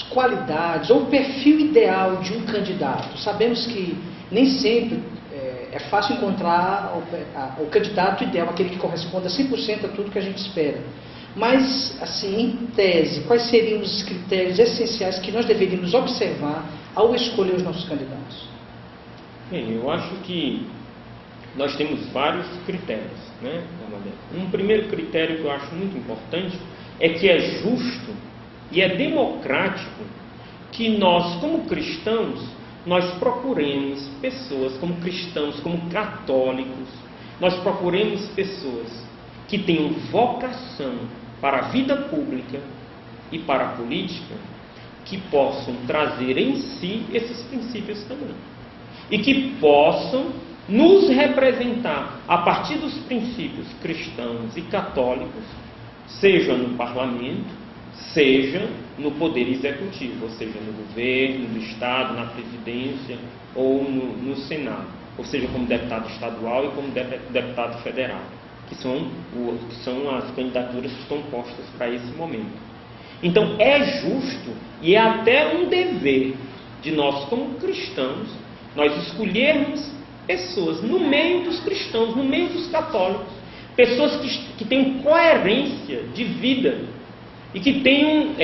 qualidades ou o perfil ideal de um candidato? Sabemos que nem sempre é fácil encontrar o candidato ideal, aquele que corresponda 100% a tudo que a gente espera. Mas, assim, em tese, quais seriam os critérios essenciais que nós deveríamos observar ao escolher os nossos candidatos? Bem, eu acho que nós temos vários critérios, né? Um primeiro critério que eu acho muito importante é que é justo e é democrático que nós, como cristãos, nós procuremos pessoas, como cristãos, como católicos, nós procuremos pessoas que tenham vocação para a vida pública e para a política, que possam trazer em si esses princípios também. E que possam nos representar a partir dos princípios cristãos e católicos, seja no parlamento, seja no poder executivo, ou seja, no governo, no Estado, na presidência ou no Senado, ou seja, como deputado estadual e como deputado federal, que são as candidaturas que estão postas para esse momento. Então, é justo e é até um dever de nós, como cristãos, nós escolhermos pessoas no meio dos cristãos, no meio dos católicos, pessoas que tenham coerência de vida e que tenham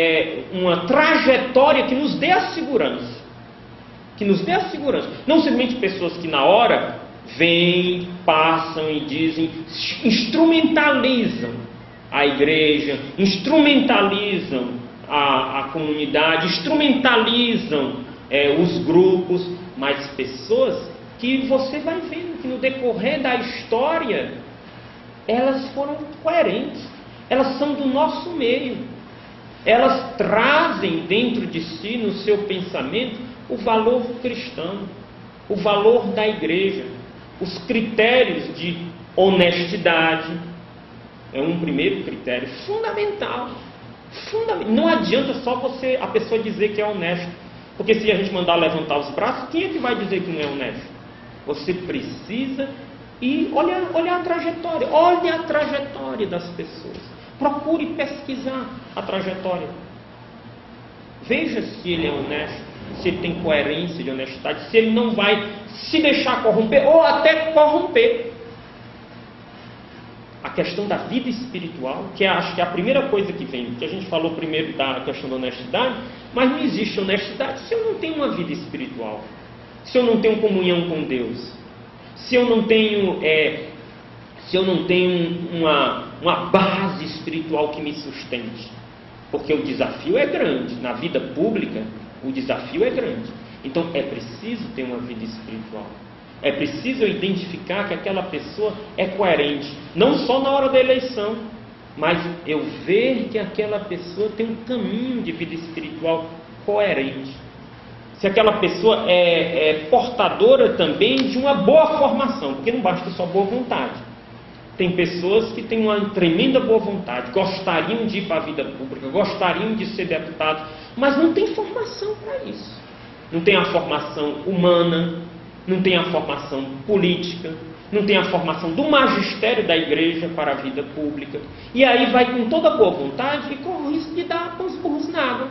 uma trajetória que nos dê a segurança. Que nos dê a segurança. Não simplesmente pessoas que na hora vêm, passam e dizem, instrumentalizam a igreja, instrumentalizam a comunidade, instrumentalizam os grupos, mas pessoas que você vai vendo que no decorrer da história elas foram coerentes, elas são do nosso meio, elas trazem dentro de si, no seu pensamento, o valor cristão, o valor da igreja, os critérios de honestidade. É um primeiro critério fundamental. Não adianta só a pessoa dizer que é honesto, porque se a gente mandar levantar os braços, quem é que vai dizer que não é honesto? Você precisa ir olhar a trajetória, olhe a trajetória das pessoas, procure pesquisar a trajetória, veja se ele é honesto, se ele tem coerência de honestidade, se ele não vai se deixar corromper ou até corromper. A questão da vida espiritual, que acho que é a primeira coisa que vem, que a gente falou primeiro da questão da honestidade, mas não existe honestidade se eu não tenho uma vida espiritual, se eu não tenho comunhão com Deus, se eu não tenho uma base espiritual que me sustente. Porque o desafio é grande, na vida pública o desafio é grande. Então é preciso ter uma vida espiritual. É preciso eu identificar que aquela pessoa é coerente, não só na hora da eleição, mas eu ver que aquela pessoa tem um caminho de vida espiritual coerente. Se aquela pessoa é portadora também de uma boa formação, porque não basta só boa vontade. Tem pessoas que têm uma tremenda boa vontade, gostariam de ir para a vida pública, gostariam de ser deputados, mas não tem formação para isso. Não tem a formação humana, não tem a formação política, não tem a formação do magistério da igreja para a vida pública. E aí vai com toda boa vontade e corre o risco de dar com os burros na água.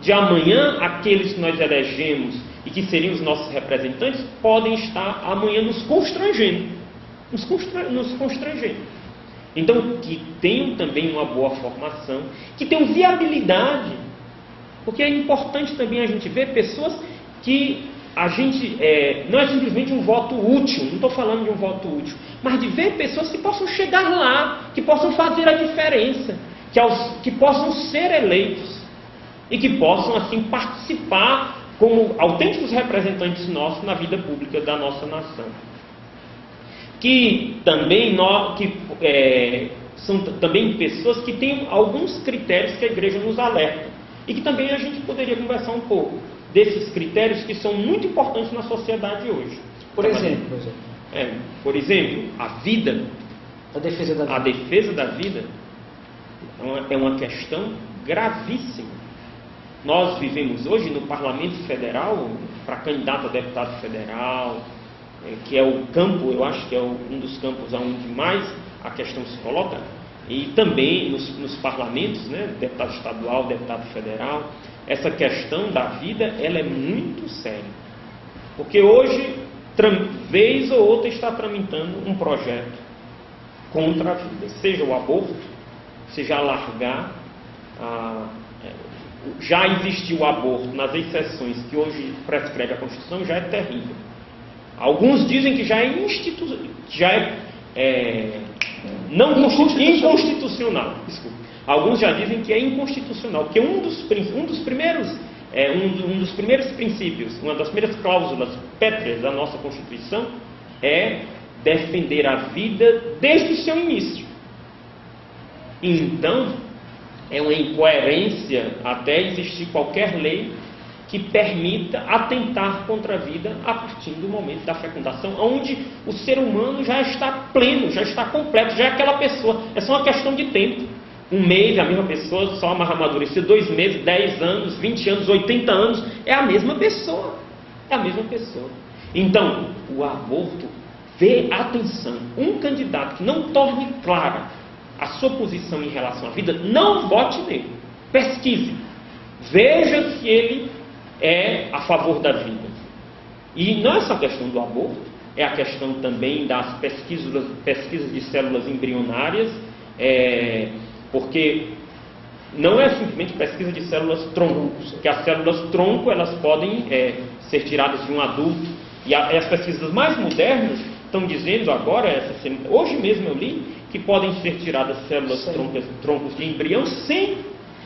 De amanhã, aqueles que nós elegemos e que seriam os nossos representantes, podem estar amanhã nos constrangendo. Nos constrangendo. Então, que tenham também uma boa formação, que tenham viabilidade. Porque é importante também a gente ver pessoas que a gente não é simplesmente um voto útil, não estou falando de um voto útil, mas de ver pessoas que possam chegar lá, que possam fazer a diferença, que possam ser eleitos e que possam assim participar como autênticos representantes nossos na vida pública da nossa nação. Que também são também pessoas que têm alguns critérios que a igreja nos alerta e que também a gente poderia conversar um pouco desses critérios que são muito importantes na sociedade hoje. Por exemplo, a vida, a defesa da vida é uma questão gravíssima. Nós vivemos hoje no Parlamento Federal, para candidato a deputado federal, que é o campo, eu acho que é um dos campos onde mais a questão se coloca, e também nos parlamentos, né, deputado estadual, deputado federal, essa questão da vida, ela é muito séria. Porque hoje, vez ou outra, está tramitando um projeto contra a vida, seja o aborto, seja alargar já existiu o aborto nas exceções que hoje prescreve a Constituição, já é terrível. Alguns dizem que já é inconstitucional. Desculpa. Alguns já dizem que é inconstitucional, porque um dos primeiros princípios, uma das primeiras cláusulas pétreas da nossa Constituição é defender a vida desde o seu início. Então, é uma incoerência até existir qualquer lei que permita atentar contra a vida a partir do momento da fecundação, onde o ser humano já está pleno, já está completo, já é aquela pessoa. É só uma questão de tempo. Um mês, a mesma pessoa, só amadurecer 2 meses, 10 anos, 20 anos, 80 anos, é a mesma pessoa. É a mesma pessoa. Então, o aborto, dê atenção. Um candidato que não torne clara a sua posição em relação à vida, não vote nele. Pesquise. Veja se ele é a favor da vida. E não é só a questão do aborto, é a questão também das pesquisas de células embrionárias, porque não é simplesmente pesquisa de células tronco, porque as células tronco elas podem ser tiradas de um adulto. E as pesquisas mais modernas estão dizendo agora, hoje mesmo eu li, que podem ser tiradas células troncos de embrião sem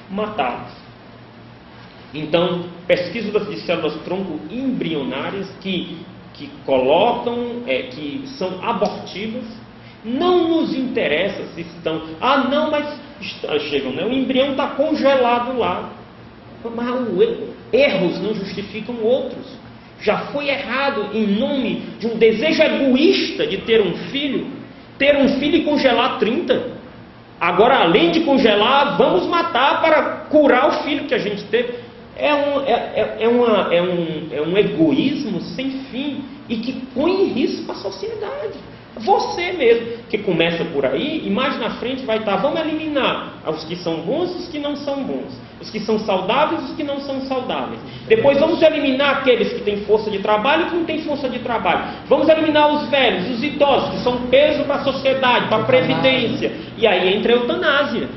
matá-las. Então, pesquisas de células tronco embrionárias que colocam, que são abortivas, não nos interessa se estão... não, mas chegam, né? O embrião está congelado lá. Mas erros não justificam outros. Já foi errado em nome de um desejo egoísta de ter um filho e congelar 30. Agora, além de congelar, vamos matar para curar o filho que a gente teve. É um egoísmo sem fim e que põe em risco a sociedade. Você mesmo, que começa por aí, e mais na frente vai estar, vamos eliminar os que são bons e os que não são bons, os que são saudáveis e os que não são saudáveis. Depois vamos eliminar aqueles que têm força de trabalho e que não têm força de trabalho. Vamos eliminar os velhos, os idosos, que são peso para a sociedade, para a previdência. E aí entra a eutanásia.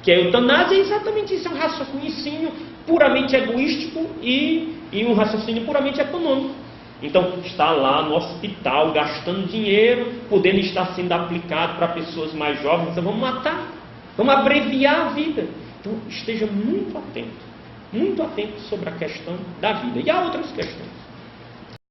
Que a eutanásia é exatamente isso, é um raciocínio puramente egoístico e um raciocínio puramente econômico. Então, está lá no hospital, gastando dinheiro, podendo estar sendo aplicado para pessoas mais jovens. Então, vamos matar, vamos abreviar a vida. Então, esteja muito atento sobre a questão da vida. E há outras questões.